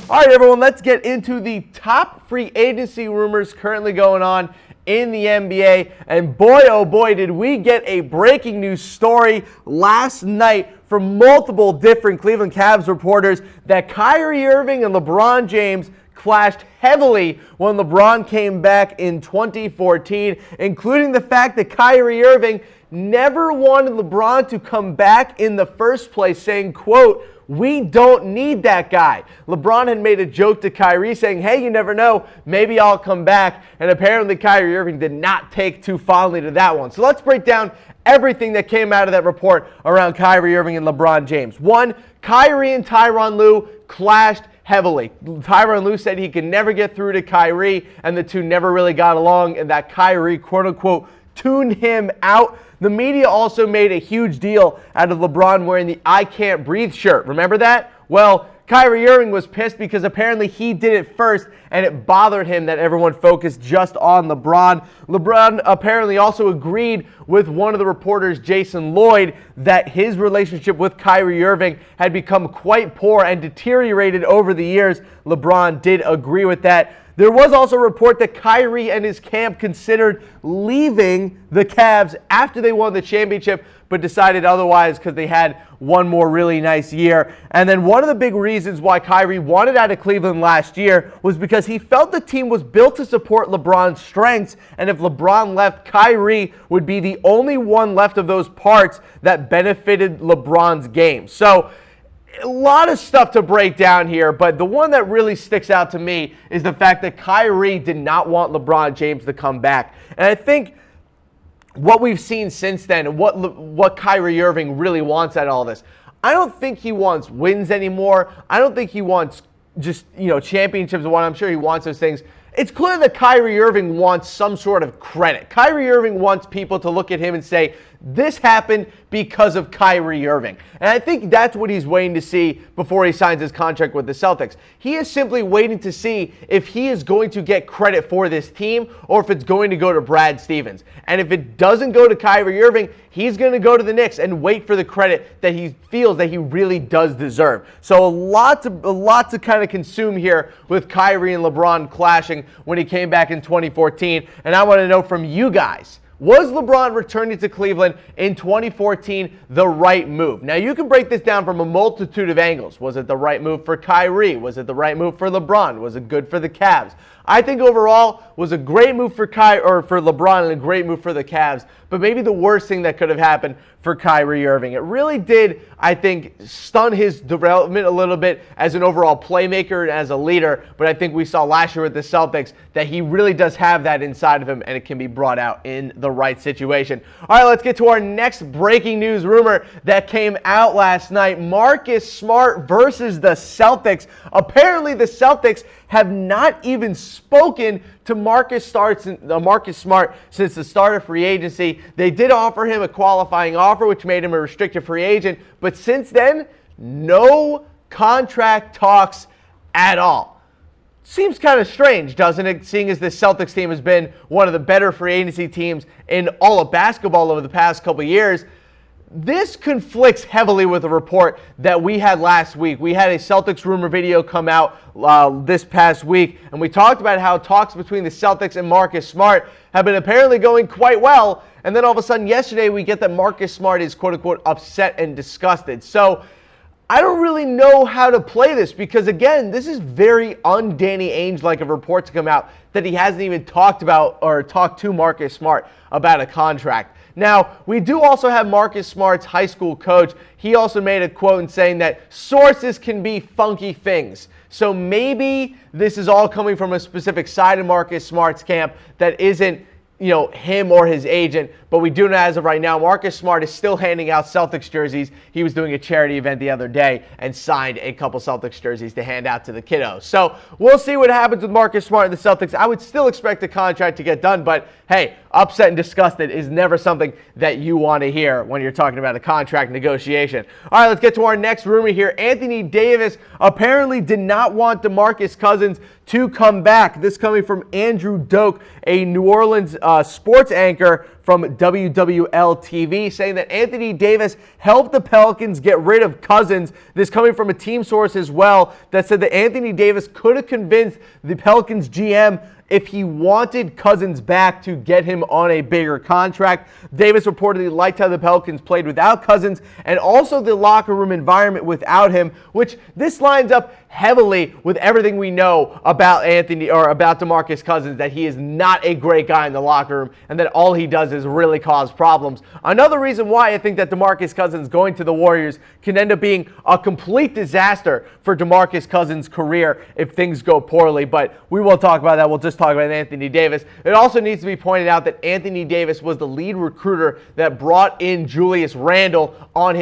All right, everyone, let's get into the top free agency rumors currently going on in the NBA. And boy, oh boy, did we get a breaking news story last night from multiple different Cleveland Cavs reporters that Kyrie Irving and LeBron James clashed heavily when LeBron came back in 2014, including the fact that Kyrie Irving never wanted LeBron to come back in the first place, saying, quote, "We don't need that guy." LeBron had made a joke to Kyrie saying, "Hey, you never know, maybe I'll come back." And apparently Kyrie Irving did not take too fondly to that one. So let's break down everything that came out of that report around Kyrie Irving and LeBron James. One, Kyrie and Tyronn Lue clashed heavily. Tyronn Lue said he could never get through to Kyrie, and the two never really got along, and that Kyrie, quote-unquote, tuned him out. The media also made a huge deal out of LeBron wearing the I Can't Breathe shirt. Remember that? Well, Kyrie Irving was pissed because apparently he did it first, and it bothered him that everyone focused just on LeBron. LeBron apparently also agreed with one of the reporters, Jason Lloyd, that his relationship with Kyrie Irving had become quite poor and deteriorated over the years. LeBron did agree with that. There was also a report that Kyrie and his camp considered leaving the Cavs after they won the championship, but decided otherwise because they had one more really nice year. And then one of the big reasons why Kyrie wanted out of Cleveland last year was because he felt the team was built to support LeBron's strengths, and if LeBron left, Kyrie would be the only one left of those parts that benefited LeBron's game. So a lot of stuff to break down here, but the one that really sticks out to me is the fact that Kyrie did not want LeBron James to come back. And I think what we've seen since then, and what Kyrie Irving really wants out of all this, I don't think he wants wins anymore. I don't think he wants just, championships. I'm sure he wants those things. It's clear that Kyrie Irving wants some sort of credit. Kyrie Irving wants people to look at him and say, this happened because of Kyrie Irving. And I think that's what he's waiting to see before he signs his contract with the Celtics. He is simply waiting to see if he is going to get credit for this team or if it's going to go to Brad Stevens. And if it doesn't go to Kyrie Irving, he's going to go to the Knicks and wait for the credit that he feels that he really does deserve. So a lot to kind of consume here with Kyrie and LeBron clashing when he came back in 2014. And I want to know from you guys, was LeBron returning to Cleveland in 2014 the right move? Now, you can break this down from a multitude of angles. Was it the right move for Kyrie? Was it the right move for LeBron? Was it good for the Cavs? I think overall was a great move for for LeBron and a great move for the Cavs, but maybe the worst thing that could have happened for Kyrie Irving. It really did, I think, stun his development a little bit as an overall playmaker and as a leader, but I think we saw last year with the Celtics that he really does have that inside of him, and it can be brought out in the right situation. All right, let's get to our next breaking news rumor that came out last night. Marcus Smart versus the Celtics. Apparently, the Celtics have not even spoken to Marcus Smart since the start of free agency. They did offer him a qualifying offer, which made him a restricted free agent, but since then, no contract talks at all. Seems kind of strange, doesn't it, seeing as the Celtics team has been one of the better free agency teams in all of basketball over the past couple of years. This conflicts heavily with a report that we had last week. We had a Celtics rumor video come out this past week, and we talked about how talks between the Celtics and Marcus Smart have been apparently going quite well, and then all of a sudden yesterday we get that Marcus Smart is quote-unquote upset and disgusted. So I don't really know how to play this because, again, this is very un-Danny Ainge-like of a report to come out that he hasn't even talked about or talked to Marcus Smart about a contract. Now, we do also have Marcus Smart's high school coach. He also made a quote in saying that sources can be funky things. So maybe this is all coming from a specific side of Marcus Smart's camp that isn't, him or his agent. But we do know as of right now, Marcus Smart is still handing out Celtics jerseys. He was doing a charity event the other day and signed a couple Celtics jerseys to hand out to the kiddos. So we'll see what happens with Marcus Smart and the Celtics. I would still expect the contract to get done, but hey, upset and disgusted is never something that you want to hear when you're talking about a contract negotiation. All right, let's get to our next rumor here. Anthony Davis apparently did not want DeMarcus Cousins to come back. This coming from Andrew Doak, a New Orleans sports anchor from WWL-TV saying that Anthony Davis helped the Pelicans get rid of Cousins. This coming from a team source as well that said that Anthony Davis could have convinced the Pelicans GM if he wanted Cousins back to get him on a bigger contract. Davis reportedly liked how the Pelicans played without Cousins and also the locker room environment without him, which this lines up heavily with everything we know about DeMarcus Cousins, that he is not a great guy in the locker room and that all he does is really cause problems. Another reason why I think that DeMarcus Cousins going to the Warriors can end up being a complete disaster for DeMarcus Cousins' career if things go poorly, but we won't talk about that. We'll just talk about Anthony Davis. It also needs to be pointed out that Anthony Davis was the lead recruiter that brought in Julius Randle on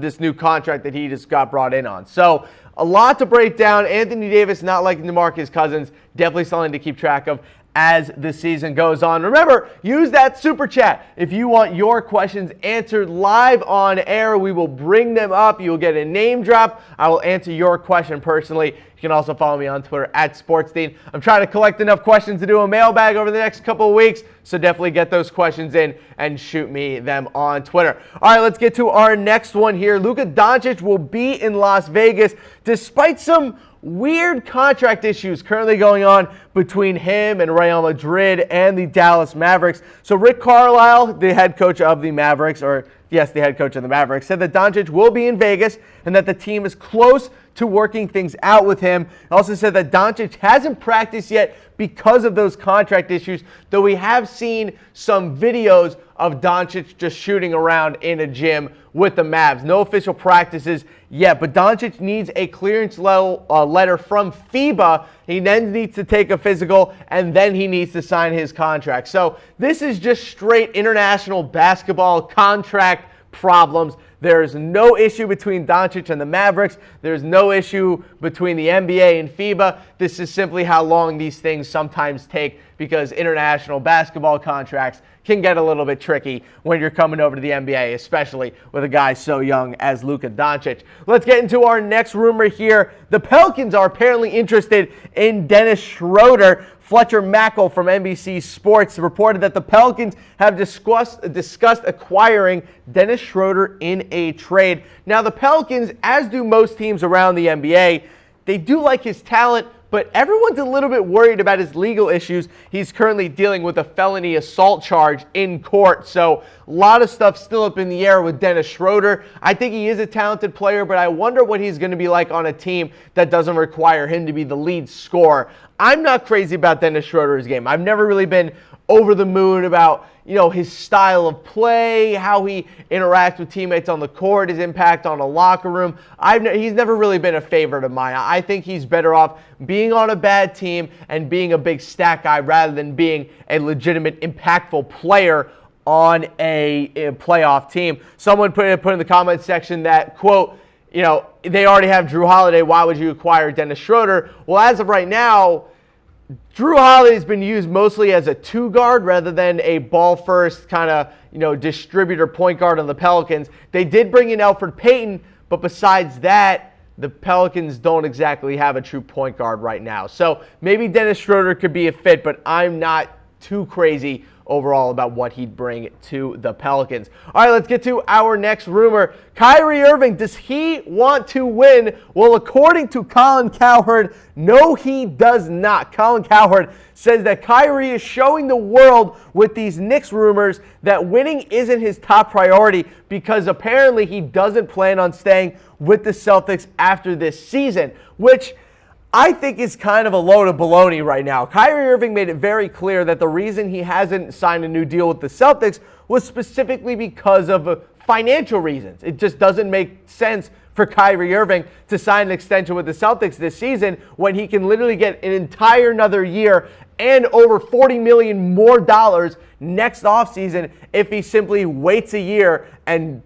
this new contract that he just got brought in on. So a lot to break down. Anthony Davis not liking DeMarcus Cousins, definitely something to keep track of as the season goes on. Remember, use that super chat if you want your questions answered live on air. We will bring them up. You will get a name drop. I will answer your question personally. You can also follow me on Twitter at SportsDean. I'm trying to collect enough questions to do a mailbag over the next couple of weeks, so definitely get those questions in and shoot me them on Twitter. All right, let's get to our next one here. Luka Doncic will be in Las Vegas despite some weird contract issues currently going on between him and Real Madrid and the Dallas Mavericks. So Rick Carlisle, the head coach of the Mavericks, said that Doncic will be in Vegas and that the team is close to working things out with him. He also said that Doncic hasn't practiced yet because of those contract issues, though we have seen some videos of Doncic just shooting around in a gym with the Mavs. No official practices yet, but Doncic needs a clearance letter from FIBA. He then needs to take a physical, and then he needs to sign his contract. So this is just straight international basketball contract problems. There's no issue between Doncic and the Mavericks. There's no issue between the NBA and FIBA. This is simply how long these things sometimes take, because international basketball contracts can get a little bit tricky when you're coming over to the NBA, especially with a guy so young as Luka Doncic. Let's get into our next rumor here. The Pelicans are apparently interested in Dennis Schroder. Fletcher Mackel from NBC Sports reported that the Pelicans have discussed acquiring Dennis Schroder in a trade. Now, the Pelicans, as do most teams around the NBA, they do like his talent, but everyone's a little bit worried about his legal issues. He's currently dealing with a felony assault charge in court. So a lot of stuff still up in the air with Dennis Schroder. I think he is a talented player, but I wonder what he's going to be like on a team that doesn't require him to be the lead scorer. I'm not crazy about Dennis Schroder's game. I've never really been over the moon about, his style of play, how he interacts with teammates on the court, his impact on a locker room. He's never really been a favorite of mine. I think he's better off being on a bad team and being a big stat guy rather than being a legitimate, impactful player on a playoff team. Someone put in the comment section that, quote, they already have Drew Holiday. Why would you acquire Dennis Schroder? Well, as of right now, Drew Holiday has been used mostly as a two guard rather than a ball first kind of, distributor point guard on the Pelicans. They did bring in Elfrid Payton, but besides that, the Pelicans don't exactly have a true point guard right now. So maybe Dennis Schroder could be a fit, but I'm not too crazy overall about what he'd bring to the Pelicans. All right, let's get to our next rumor. Kyrie Irving, does he want to win? Well, according to Colin Cowherd, no, he does not. Colin Cowherd says that Kyrie is showing the world with these Knicks rumors that winning isn't his top priority, because apparently he doesn't plan on staying with the Celtics after this season, which I think is kind of a load of baloney right now. Kyrie Irving made it very clear that the reason he hasn't signed a new deal with the Celtics was specifically because of financial reasons. It just doesn't make sense for Kyrie Irving to sign an extension with the Celtics this season when he can literally get an entire another year and over $40 million more next offseason if he simply waits a year and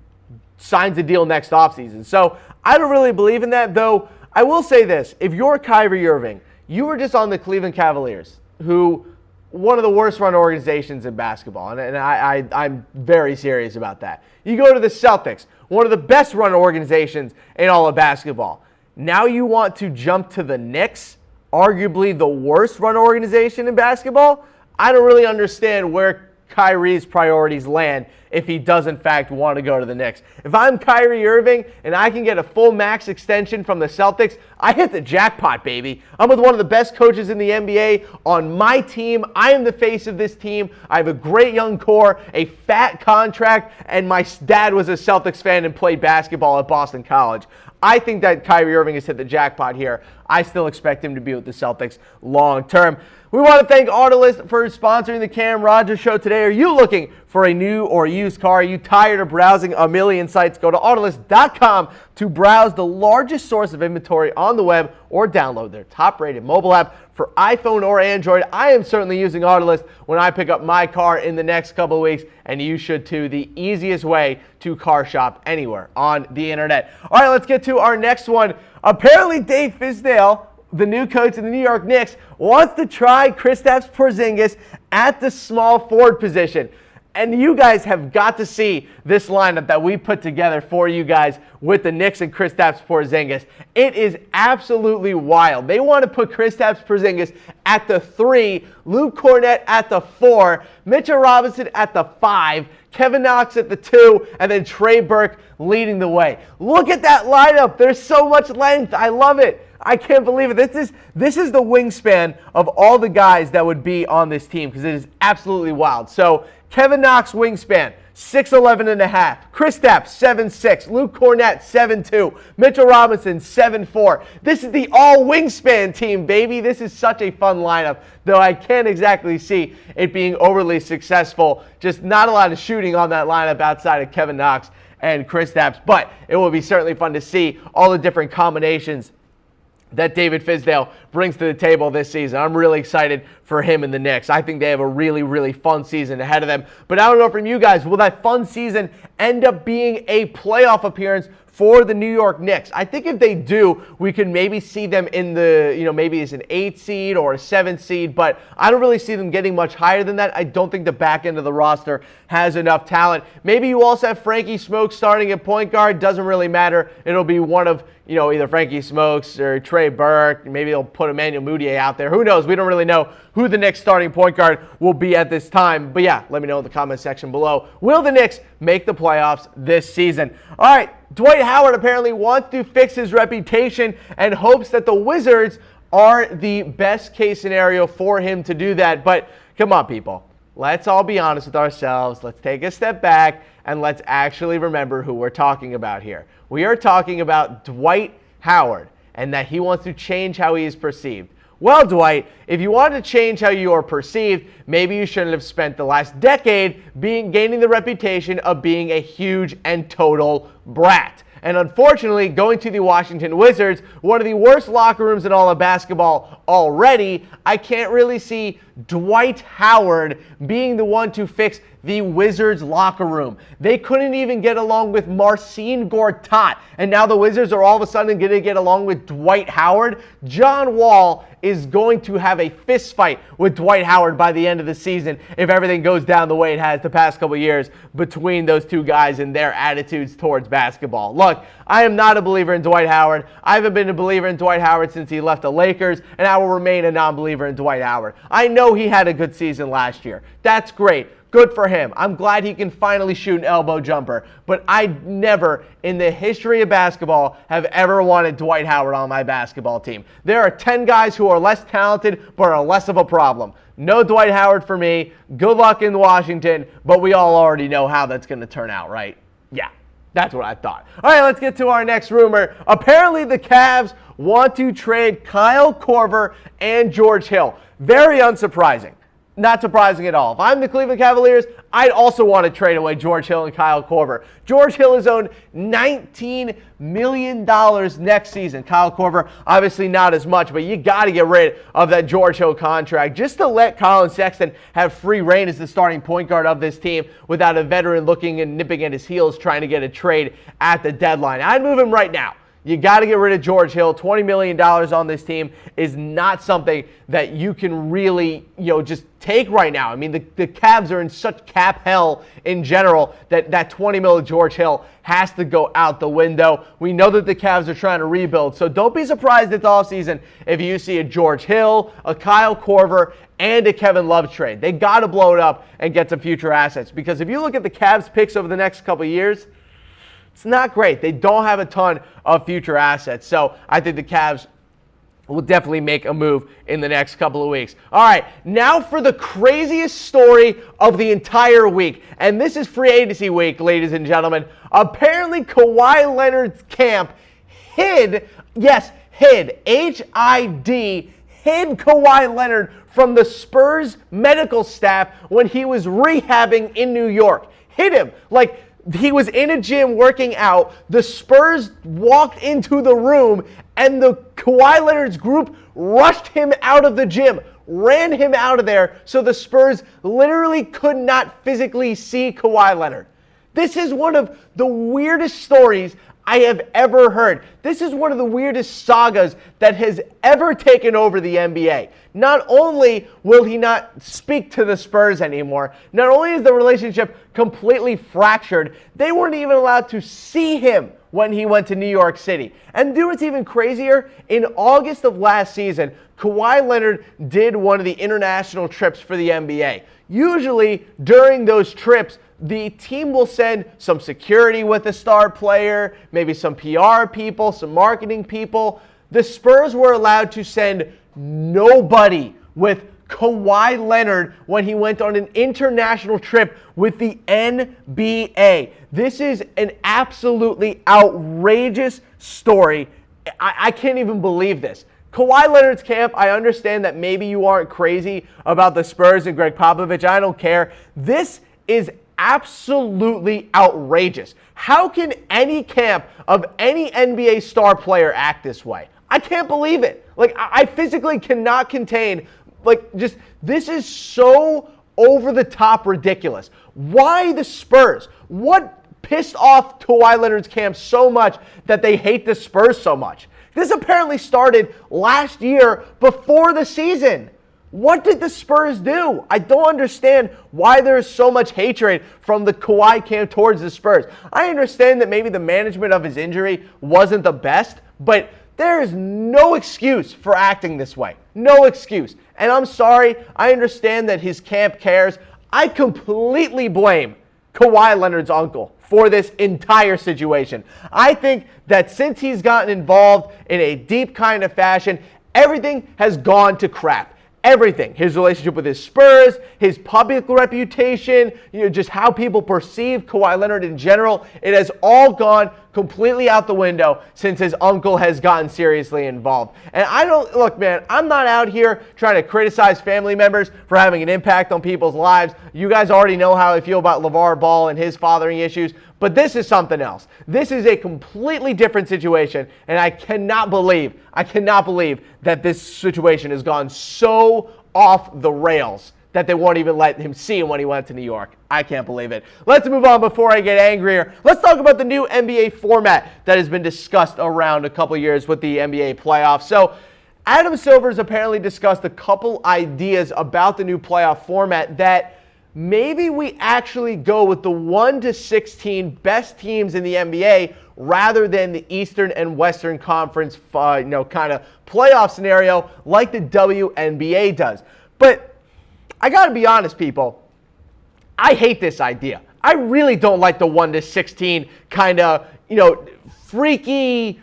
signs a deal next offseason. So I don't really believe in that, though. I will say this, if you're Kyrie Irving, you were just on the Cleveland Cavaliers, who one of the worst run organizations in basketball, and I'm very serious about that. You go to the Celtics, one of the best run organizations in all of basketball. Now you want to jump to the Knicks, arguably the worst run organization in basketball? I don't really understand where Kyrie's priorities land if he does in fact want to go to the Knicks. If I'm Kyrie Irving and I can get a full max extension from the Celtics, I hit the jackpot, baby. I'm with one of the best coaches in the NBA on my team. I am the face of this team. I have a great young core, a fat contract, and my dad was a Celtics fan and played basketball at Boston College. I think that Kyrie Irving has hit the jackpot here. I still expect him to be with the Celtics long term. We want to thank Autolist for sponsoring the Cam Rogers Show today. Are you looking for a new or used car? Are you tired of browsing a million sites? Go to Autolist.com to browse the largest source of inventory on the web or download their top-rated mobile app for iPhone or Android. I am certainly using Autolist when I pick up my car in the next couple of weeks, and you should too. The easiest way to car shop anywhere on the internet. All right, let's get to our next one. Apparently, Dave Fizdale, the new coach of the New York Knicks, wants to try Kristaps Porzingis at the small forward position. And you guys have got to see this lineup that we put together for you guys with the Knicks and Kristaps Porzingis. It is absolutely wild. They want to put Kristaps Porzingis at the 3, Luke Kornet at the 4, Mitchell Robinson at the 5, Kevin Knox at the 2, and then Trey Burke leading the way. Look at that lineup. There's so much length. I love it. I can't believe it. This is the wingspan of all the guys that would be on this team because it is absolutely wild. So Kevin Knox wingspan, 6'11 and a half. Kristaps, 7'6. Luke Kornet, 7'2. Mitchell Robinson, 7'4. This is the all wingspan team, baby. This is such a fun lineup, though I can't exactly see it being overly successful. Just not a lot of shooting on that lineup outside of Kevin Knox and Kristaps, but it will be certainly fun to see all the different combinations that David Fizdale brings to the table this season. I'm really excited for him and the Knicks. I think they have a really, really fun season ahead of them. But I don't know from you guys, will that fun season end up being a playoff appearance for the New York Knicks? I think if they do, we could maybe see them in the, maybe as an 8 seed or a 7 seed, but I don't really see them getting much higher than that. I don't think the back end of the roster has enough talent. Maybe you also have Frankie Smokes starting at point guard. Doesn't really matter. It'll be one of, either Frankie Smokes or Trey Burke. Maybe they'll put Emmanuel Mudiay out there. Who knows? We don't really know who the Knicks starting point guard will be at this time. But yeah, let me know in the comment section below. Will the Knicks make the playoffs this season? All right, Dwight Howard apparently wants to fix his reputation and hopes that the Wizards are the best case scenario for him to do that. But come on, people. Let's all be honest with ourselves. Let's take a step back and let's actually remember who we're talking about here. We are talking about Dwight Howard and that he wants to change how he is perceived. Well, Dwight, if you want to change how you are perceived, maybe you shouldn't have spent the last decade gaining the reputation of being a huge and total brat. And unfortunately, going to the Washington Wizards, one of the worst locker rooms in all of basketball already, I can't really see Dwight Howard being the one to fix the Wizards locker room. They couldn't even get along with Marcin Gortat, and now the Wizards are all of a sudden going to get along with Dwight Howard. John Wall is going to have a fist fight with Dwight Howard by the end of the season if everything goes down the way it has the past couple years between those two guys and their attitudes towards basketball. Look, I am not a believer in Dwight Howard. I haven't been a believer in Dwight Howard since he left the Lakers, and I will remain a non-believer in Dwight Howard. I know he had a good season last year. That's great. Good for him. I'm glad he can finally shoot an elbow jumper. But I never, in the history of basketball, have ever wanted Dwight Howard on my basketball team. There are 10 guys who are less talented but are less of a problem. No Dwight Howard for me. Good luck in Washington, but we all already know how that's going to turn out, right? Yeah, that's what I thought. All right, let's get to our next rumor. Apparently the Cavs want to trade Kyle Korver and George Hill. Very unsurprising. Not surprising at all. If I'm the Cleveland Cavaliers, I'd also want to trade away George Hill and Kyle Korver. George Hill is owed $19 million next season. Kyle Korver, obviously not as much, but you got to get rid of that George Hill contract just to let Colin Sexton have free reign as the starting point guard of this team without a veteran looking and nipping at his heels trying to get a trade at the deadline. I'd move him right now. You got to get rid of George Hill. $20 million on this team is not something that you can really, just take right now. I mean, the Cavs are in such cap hell in general that $20 million George Hill has to go out the window. We know that the Cavs are trying to rebuild, so don't be surprised this offseason if you see a George Hill, a Kyle Korver, and a Kevin Love trade. They got to blow it up and get some future assets, because if you look at the Cavs picks over the next couple of years, it's not great. They don't have a ton of future assets. So I think the Cavs will definitely make a move in the next couple of weeks. All right, now for the craziest story of the entire week. And this is free agency week, ladies and gentlemen. Apparently, Kawhi Leonard's camp hid, H-I-D, hid Kawhi Leonard from the Spurs medical staff when he was rehabbing in New York. Hid him. Like, he was in a gym working out. The Spurs walked into the room, and the Kawhi Leonard's group rushed him out of the gym, ran him out of there, so the Spurs literally could not physically see Kawhi Leonard. This is one of the weirdest stories I have ever heard. This is one of the weirdest sagas that has ever taken over the NBA. Not only will he not speak to the Spurs anymore, not only is the relationship completely fractured, they weren't even allowed to see him when he went to New York City. And do what's even crazier, in August of last season, Kawhi Leonard did one of the international trips for the NBA. Usually, during those trips, the team will send some security with a star player, maybe some PR people, some marketing people. The Spurs were allowed to send nobody with Kawhi Leonard when he went on an international trip with the NBA. This is an absolutely outrageous story. I can't even believe this. Kawhi Leonard's camp, I understand that maybe you aren't crazy about the Spurs and Greg Popovich. I don't care. This is absolutely outrageous. How can any camp of any NBA star player act this way? I can't believe it. Like, I physically cannot contain, this is so over the top ridiculous. Why the Spurs? What pissed off Kawhi Leonard's camp so much that they hate the Spurs so much? This apparently started last year before the season. What did the Spurs do? I don't understand why there is so much hatred from the Kawhi camp towards the Spurs. I understand that maybe the management of his injury wasn't the best, but there is no excuse for acting this way. No excuse. And I'm sorry, I understand that his camp cares. I completely blame Kawhi Leonard's uncle for this entire situation. I think that since he's gotten involved in a deep kind of fashion, everything has gone to crap. Everything. His relationship with his Spurs, his public reputation, just how people perceive Kawhi Leonard in general. It has all gone completely out the window since his uncle has gotten seriously involved. And look, man, I'm not out here trying to criticize family members for having an impact on people's lives. You guys already know how I feel about LeVar Ball and his fathering issues. But this is something else. This is a completely different situation, and I cannot believe that this situation has gone so off the rails that they won't even let him see him when he went to New York. I can't believe it. Let's move on before I get angrier. Let's talk about the new NBA format that has been discussed around a couple years with the NBA playoffs. So Adam Silver's apparently discussed a couple ideas about the new playoff format that maybe we actually go with the 1 to 16 best teams in the NBA rather than the Eastern and Western Conference kind of playoff scenario like the WNBA does. But I got to be honest, people, I hate this idea. I really don't like the 1 to 16 kind of, freaky,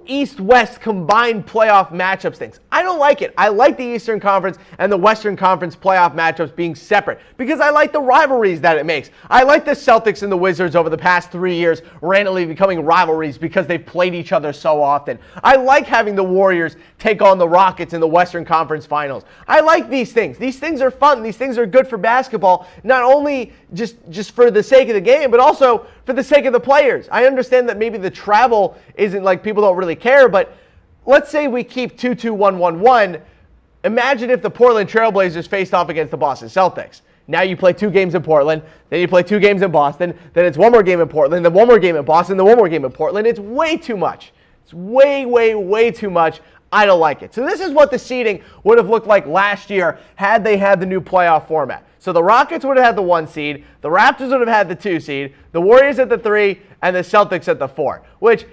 East-West combined playoff matchups things. I don't like it. I like the Eastern Conference and the Western Conference playoff matchups being separate because I like the rivalries that it makes. I like the Celtics and the Wizards over the past 3 years randomly becoming rivalries because they've played each other so often. I like having the Warriors take on the Rockets in the Western Conference Finals. I like these things. These things are fun. These things are good for basketball, not only just for the sake of the game, but also for the sake of the players. I understand that maybe the travel isn't like people don't really care, but let's say we keep 2-2-1-1-1. Imagine if the Portland Trailblazers faced off against the Boston Celtics. Now you play 2 games in Portland, then you play 2 games in Boston, then it's 1 more game in Portland, then 1 more game in Boston, then 1 more game in Portland. It's way too much. It's way, way, way too much. I don't like it. So this is what the seeding would have looked like last year had they had the new playoff format. So the Rockets would have had the 1 seed, the Raptors would have had the 2 seed, the Warriors at the 3, and the Celtics at the 4, which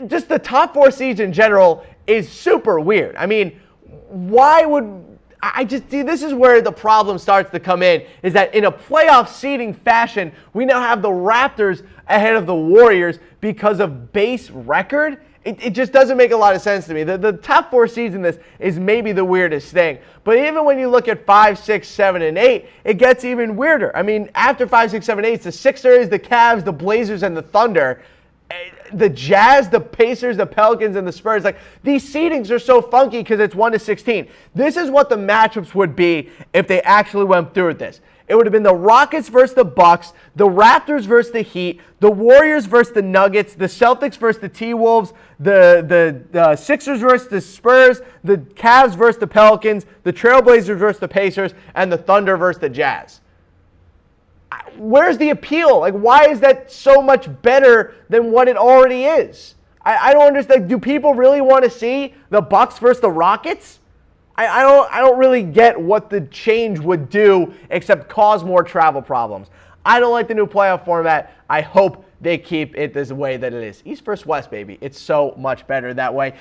just the top 4 seeds in general is super weird. I mean, why would I just see this is where the problem starts to come is that in a playoff seeding fashion, we now have the Raptors ahead of the Warriors because of base record. It just doesn't make a lot of sense to me. The top 4 seeds in this is maybe the weirdest thing. But even when you look at 5, 6, 7, and 8, it gets even weirder. I mean, after 5, 6, 7, 8, it's the Sixers, the Cavs, the Blazers, and the Thunder. The Jazz, the Pacers, the Pelicans, and the Spurs. Like, these seedings are so funky because it's 1 to 16. This is what the matchups would be if they actually went through with this. It would have been the Rockets versus the Bucks, the Raptors versus the Heat, the Warriors versus the Nuggets, the Celtics versus the T-Wolves, the Sixers versus the Spurs, the Cavs versus the Pelicans, the Trailblazers versus the Pacers, and the Thunder versus the Jazz. Where's the appeal? Like, why is that so much better than what it already is? I don't understand. Do people really want to see the Bucks versus the Rockets? I don't really get what the change would do except cause more travel problems. I don't like the new playoff format. I hope they keep it this way that it is. East versus West, baby. It's so much better that way.